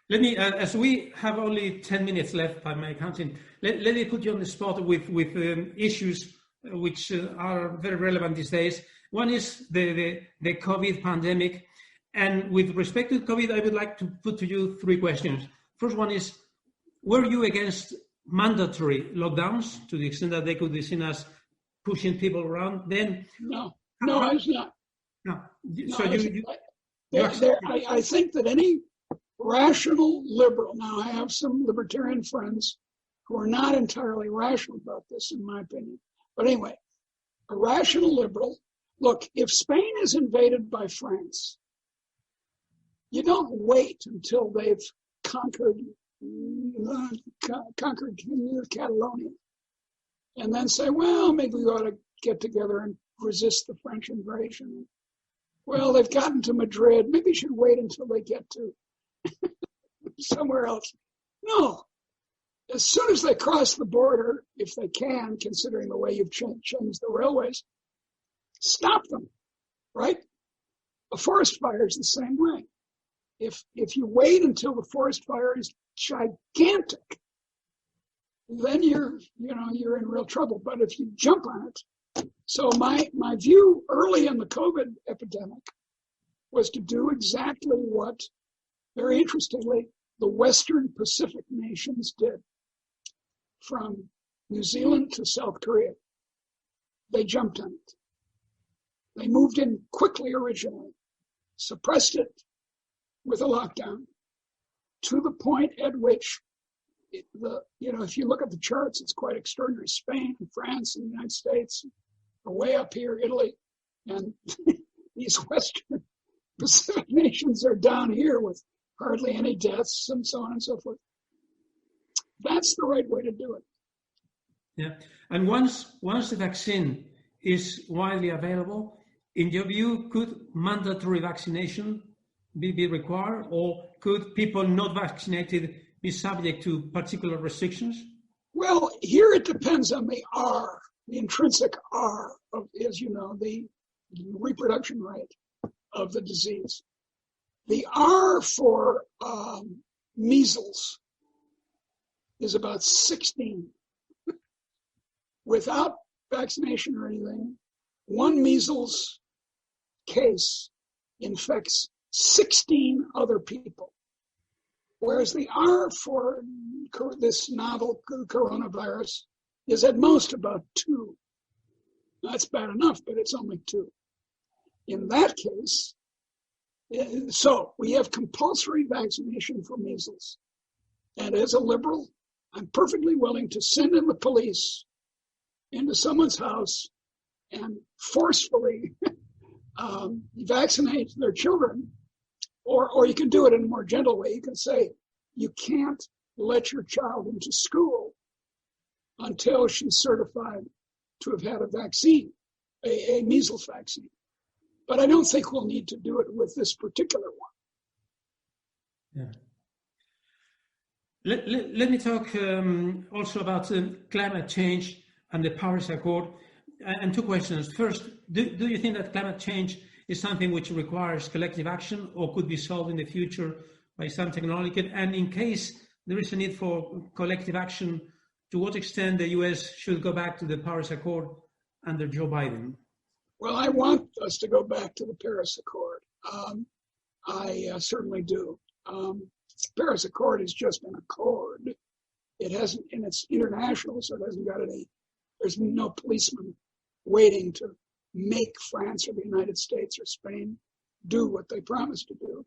Let me, as we have only 10 minutes left by my counting, let me put you on the spot with issues which are very relevant these days. One is the COVID pandemic. And with respect to COVID, I would like to put to you three questions. First one is, were you against mandatory lockdowns to the extent that they could be seen as pushing people around? Then No, I was not. No. So I think that any rational liberal, now I have some libertarian friends who are not entirely rational about this, in my opinion. But anyway, a rational liberal, look, if Spain is invaded by France, you don't wait until they've conquered Catalonia and then say, well, maybe we ought to get together and resist the French invasion. Well, they've gotten to Madrid. Maybe you should wait until they get to somewhere else. No. As soon as they cross the border, if they can, considering the way you've changed the railways, stop them, right? A forest fire is the same way. If you wait until the forest fire is gigantic, then you're in real trouble. But if you jump on it, so my view early in the COVID epidemic was to do exactly what, very interestingly, the Western Pacific nations did, from New Zealand to South Korea. They jumped on it. They moved in quickly originally. suppressed it with a lockdown to the point at which if you look at the charts, it's quite extraordinary. Spain, France, and the United States are way up here, Italy, and these Western Pacific nations are down here with hardly any deaths and so on and so forth. That's the right way to do it. Yeah, and once the vaccine is widely available, in your view, could mandatory vaccination be required, or could people not vaccinated be subject to particular restrictions? Well, here it depends on the R, the intrinsic R of, as you know, the reproduction rate of the disease. The R for measles is about 16. Without vaccination or anything, one measles case infects 16 other people. Whereas the R for this novel coronavirus is at most about 2. That's bad enough, but it's only 2. In that case, so we have compulsory vaccination for measles. And as a liberal, I'm perfectly willing to send in the police into someone's house and forcefully vaccinate their children. Or you can do it in a more gentle way. You can say, you can't let your child into school until she's certified to have had a vaccine, a measles vaccine. But I don't think we'll need to do it with this particular one. Yeah. Let me talk also about climate change and the Paris Accord. And 2 questions. First, do you think that climate change is something which requires collective action or could be solved in the future by some technology? And in case there is a need for collective action, to what extent the US should go back to the Paris Accord under Joe Biden? Well, I want us to go back to the Paris Accord. I certainly do. The Paris Accord is just an accord. It hasn't, and it's international, so it hasn't got there's no policeman waiting to make France or the United States or Spain do what they promised to do.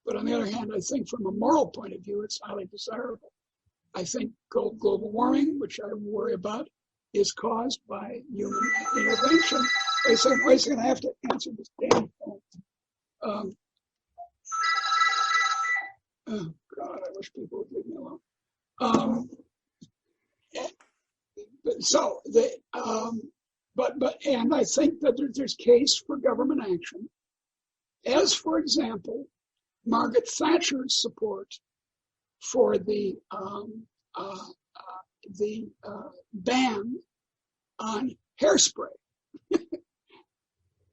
But on the other hand, I think from a moral point of view, it's highly desirable. I think global warming, which I worry about, is caused by human intervention. Wait a second, I have to answer this damn phone. Oh God, I wish people would leave me alone. And I think that there's case for government action, as for example, Margaret Thatcher's support for the ban on hairspray,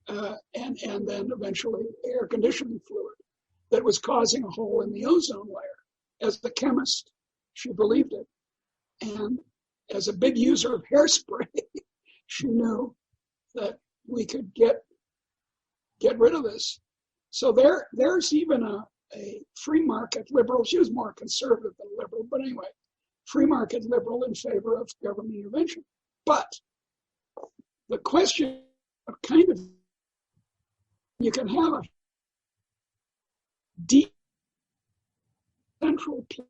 and then eventually air conditioning fluid that was causing a hole in the ozone layer. As a chemist, she believed it, and as a big user of hairspray, she knew that we could get rid of this. So there's even a free market liberal. She was more conservative than liberal, but anyway, free market liberal in favor of government intervention. But the question of kind of, you can have a deep central plan,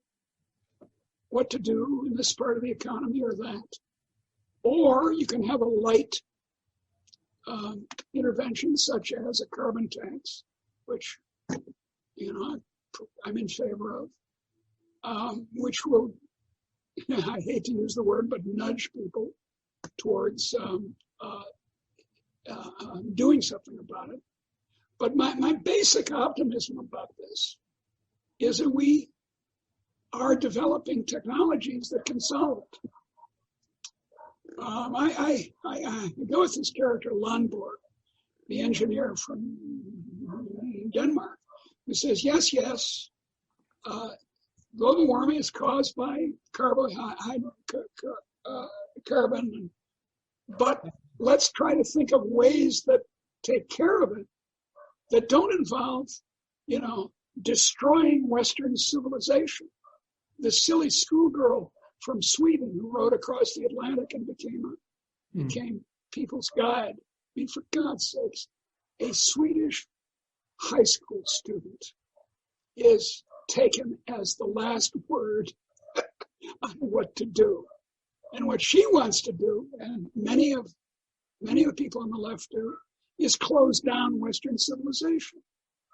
what to do in this part of the economy or that. Or you can have a light intervention such as a carbon tax, which, I'm in favor of, which will, I hate to use the word, but nudge people towards doing something about it. But my basic optimism about this is that we are developing technologies that can solve it. I go with this character, Landborg, the engineer from Denmark, who says, yes, global warming is caused by carbon, but let's try to think of ways that take care of it that don't involve, destroying Western civilization. The silly schoolgirl from Sweden who rode across the Atlantic and became people's guide. I mean, for God's sakes, a Swedish high school student is taken as the last word on what to do. And what she wants to do, and many of the people on the left do, is close down Western civilization.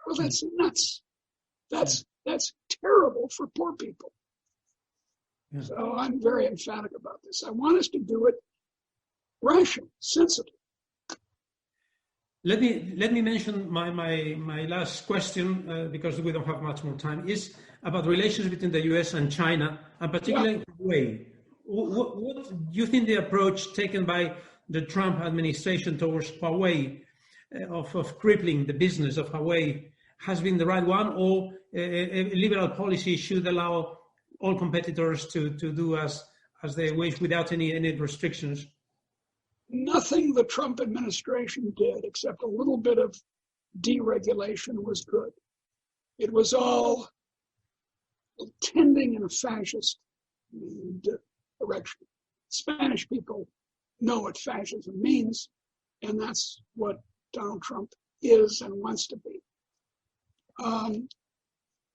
Well, that's nuts. That's terrible for poor people. Yeah. So I'm very emphatic about this. I want us to do it rational, sensible. Let me mention my last question, because we don't have much more time, is about relations between the US and China, and particularly Huawei. What do you think the approach taken by the Trump administration towards Huawei, of crippling the business of Huawei, has been the right one, or a liberal policy should allow all competitors to do as they wish without any restrictions? Nothing the Trump administration did, except a little bit of deregulation, was good. It was all tending in a fascist direction. Spanish people know what fascism means, and that's what Donald Trump is and wants to be.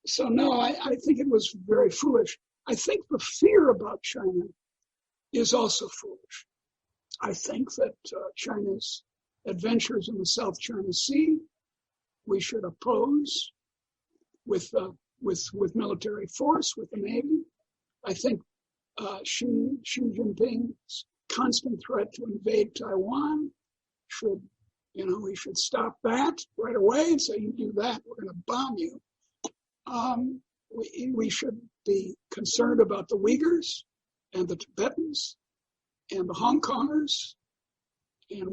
So no, I think it was very foolish. I think the fear about China is also foolish. I think that China's adventures in the South China Sea, we should oppose with military force, with the Navy. I think Xi Jinping's constant threat to invade Taiwan we should stop that right away and say, you do that, we're going to bomb you. We should be concerned about the Uyghurs and the Tibetans and the Hong Kongers. And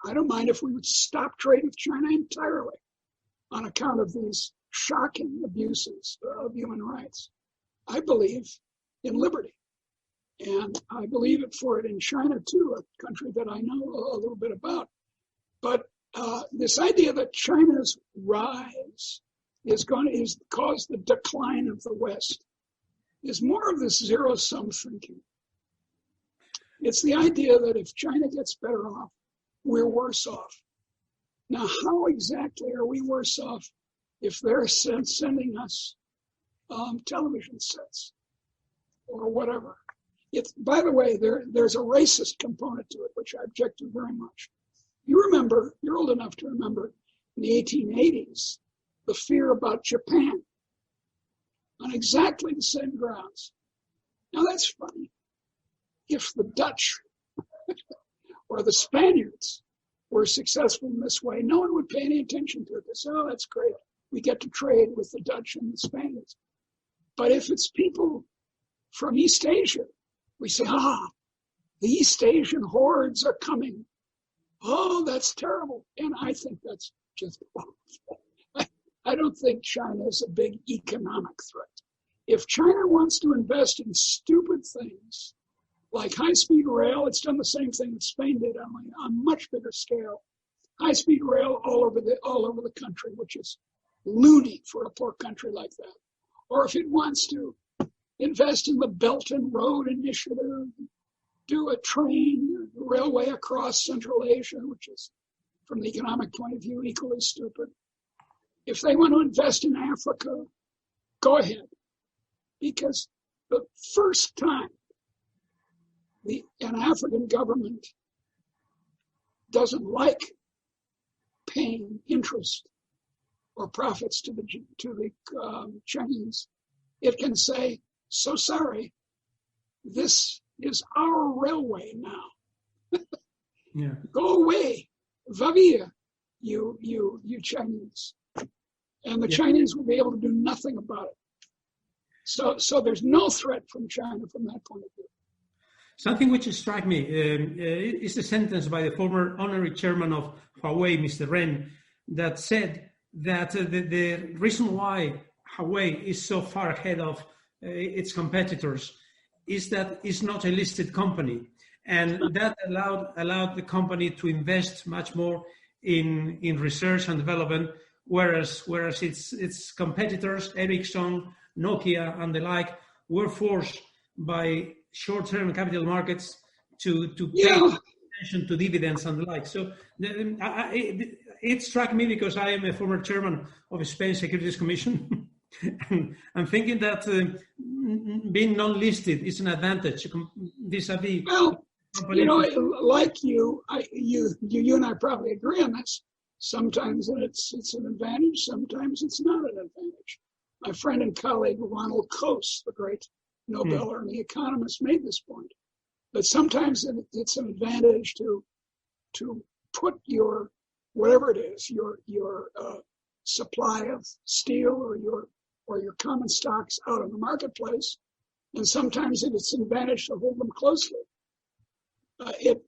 I don't mind if we would stop trade with China entirely on account of these shocking abuses of human rights. I believe in liberty. And I believe for it in China too, a country that I know a little bit about. But this idea that China's rise is cause the decline of the West is more of this zero-sum thinking. It's the idea that if China gets better off, we're worse off. Now, how exactly are we worse off if they're sending us television sets or whatever? By the way, there's a racist component to it, which I object to very much. You're old enough to remember in the 1880s, the fear about Japan on exactly the same grounds. Now that's funny. If the Dutch or the Spaniards were successful in this way, no one would pay any attention to it. They say, oh, that's great. We get to trade with the Dutch and the Spaniards. But if it's people from East Asia, we say, the East Asian hordes are coming. Oh, that's terrible. And I think that's just awful. I don't think China is a big economic threat. If China wants to invest in stupid things like high-speed rail, it's done the same thing that Spain did on a much bigger scale. High-speed rail all over the country, which is loony for a poor country like that. Or if it wants to invest in the Belt and Road Initiative, do a railway across Central Asia, which is, from the economic point of view, equally stupid. If they want to invest in Africa, go ahead. Because the first time an African government doesn't like paying interest or profits to the Chinese, it can say, so sorry, this is our railway now. Yeah. Go away, va-via, you Chinese. And the Chinese will be able to do nothing about it. So there's no threat from China from that point of view. Something which struck me is a sentence by the former honorary chairman of Huawei, Mr. Ren, that said that the reason why Huawei is so far ahead of its competitors is that it's not a listed company. And that allowed the company to invest much more in research and development, whereas its competitors, Ericsson, Nokia, and the like, were forced by short-term capital markets to pay attention to dividends and the like. So it struck me because I am a former chairman of Spain Securities Commission. And I'm thinking that being non-listed is an advantage vis-a-vis. Well, you know, like you and I probably agree on this. Sometimes it's an advantage, sometimes it's not an advantage. My friend and colleague Ronald Coase, the great Nobeler and the economist, made this point. But sometimes it's an advantage to put your whatever it is, your supply of steel or your common stocks out in the marketplace, and sometimes it's an advantage to hold them closely. It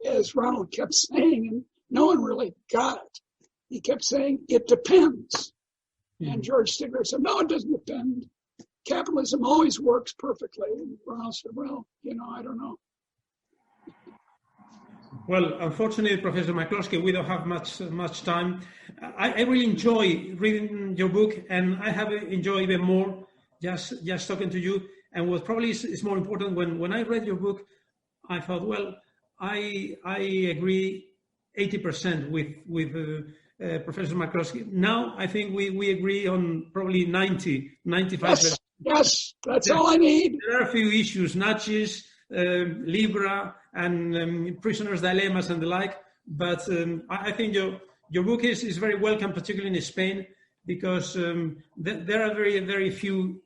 as Ronald kept saying, and no one really got it. He kept saying, it depends. And George Stigler said, no, it doesn't depend. Capitalism always works perfectly. And Ronald said, well, you know, I don't know. Well, unfortunately, Professor McCloskey, we don't have much time. I really enjoy reading your book, and I have enjoyed even more just talking to you. And what probably is more important, when I read your book, I thought, well, I agree 80% with Professor McCloskey. Now I think we agree on probably 95%. Yes, that's all I need. There are a few issues, nudges, Libra, and prisoners' dilemmas and the like. But I think your book is very welcome, particularly in Spain, because there are very, very few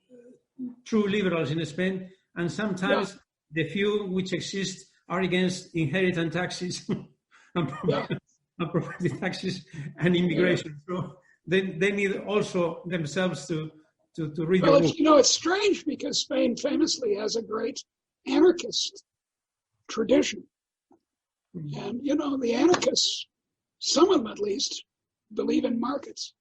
true liberals in Spain, and sometimes the few which exist are against inheritance taxes and property taxes and immigration. So they need also themselves to read the book. You know, it's strange because Spain famously has a great anarchist tradition. And, you know, the anarchists, some of them at least, believe in markets.